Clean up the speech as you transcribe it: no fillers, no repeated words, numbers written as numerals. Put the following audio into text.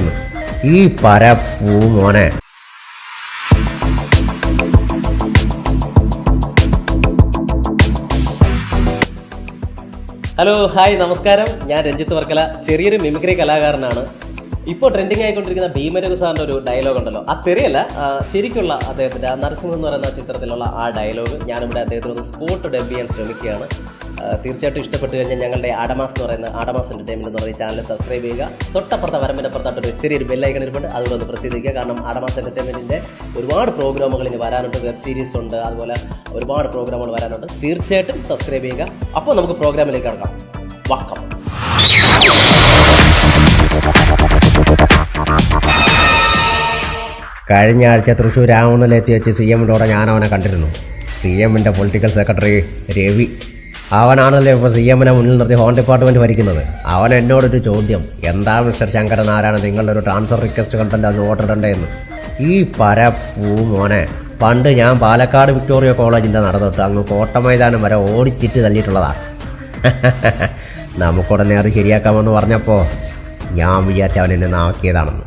എന്ന്. ഈ പരപ്പൂ മോനെ. ഹലോ, ഹായ്, നമസ്കാരം. ഞാൻ രഞ്ജിത്ത് വർക്കല, ചെറിയൊരു മിമിക്രി കലാകാരനാണ്. ഇപ്പോൾ ട്രെൻഡിങ് ആയിക്കൊണ്ടിരിക്കുന്ന ഭീമരഘു സാറിൻ്റെ ഒരു ഡയലോഗ് ഉണ്ടല്ലോ, ആ തെറിയല്ല, ശരിക്കുള്ള അദ്ദേഹത്തിൻ്റെ ആ നരസിംഹം എന്ന് പറയുന്ന ചിത്രത്തിലുള്ള ആ ഡയലോഗ് ഞാനിവിടെ അദ്ദേഹത്തിന് ഒന്ന് സ്പോട്ട് ഡബ് ചെയ്യാൻ ശ്രമിക്കുകയാണ്. തീർച്ചയായിട്ടും ഇഷ്ടപ്പെട്ട് കഴിഞ്ഞാൽ ഞങ്ങളുടെ ആഡമാസ് എന്ന് പറയുന്ന ആഡമാസ് എൻ്റർടൈൻമെൻറ്റ് എന്ന് പറയുന്ന ചാനൽ സബ്സ്ക്രൈബ് ചെയ്യുക. തൊട്ടപ്പുറത്തെ വരമ്പിനപ്പുറത്തായിട്ടൊരു ചെറിയൊരു ബെല്ലൈക്കൺ ഇരിപ്പുണ്ട്, അതുകൊണ്ട് ഒന്ന് പ്രസ് ചെയ്തിരിക്കുക. കാരണം ആഡമാസ് എൻ്റർടൈൻമെൻറ്റിൻ്റെ ഒരുപാട് പ്രോഗ്രാമുകൾ ഇനി വരാനുണ്ട്, വെബ് സീരീസ് ഉണ്ട്, അതുപോലെ ഒരുപാട് പ്രോഗ്രാമുകൾ വരാനുണ്ട്. തീർച്ചയായിട്ടും സബ്സ്ക്രൈബ് ചെയ്യുക. അപ്പോൾ നമുക്ക് പ്രോഗ്രാമിലേക്ക് കടക്കാം. വക്കം. കഴിഞ്ഞ ആഴ്ച തൃശ്ശൂർ രാമനിലെത്തി വെച്ച് CM-ൻ്റെ ഞാൻ അവനെ കണ്ടിരുന്നു. CM-ൻ്റെ പൊളിറ്റിക്കൽ സെക്രട്ടറി രവി. അവനാണല്ലോ ഇപ്പോൾ CM-നെ മുന്നിൽ നിർത്തി ഹോം ഡിപ്പാർട്ട്മെൻറ്റ് ഭരിക്കുന്നത്. അവൻ എന്നോടൊരു ചോദ്യം, എന്താ മിസ്റ്റർ ശങ്കരനാരായണൻ നിങ്ങളുടെ ഒരു ട്രാൻസ്ഫർ റിക്വസ്റ്റ് കണ്ടല്ലോ അത് ഓർഡറിടേണ്ടതെന്ന്. ഈ പരപ്പൂ മോനെ, പണ്ട് ഞാൻ പാലക്കാട് വിക്ടോറിയ കോളേജിൻ്റെ നടന്നിട്ട് അങ്ങ് കോട്ടമൈതാനം വരെ ഓടിച്ചിട്ട് തല്ലിയിട്ടുള്ളതാണ്. നമുക്കുടനെ അത് ശരിയാക്കാമെന്ന് പറഞ്ഞപ്പോൾ ഞാൻ വിചാരിച്ച അവൻ എന്നെ നാക്കിയതാണെന്ന്.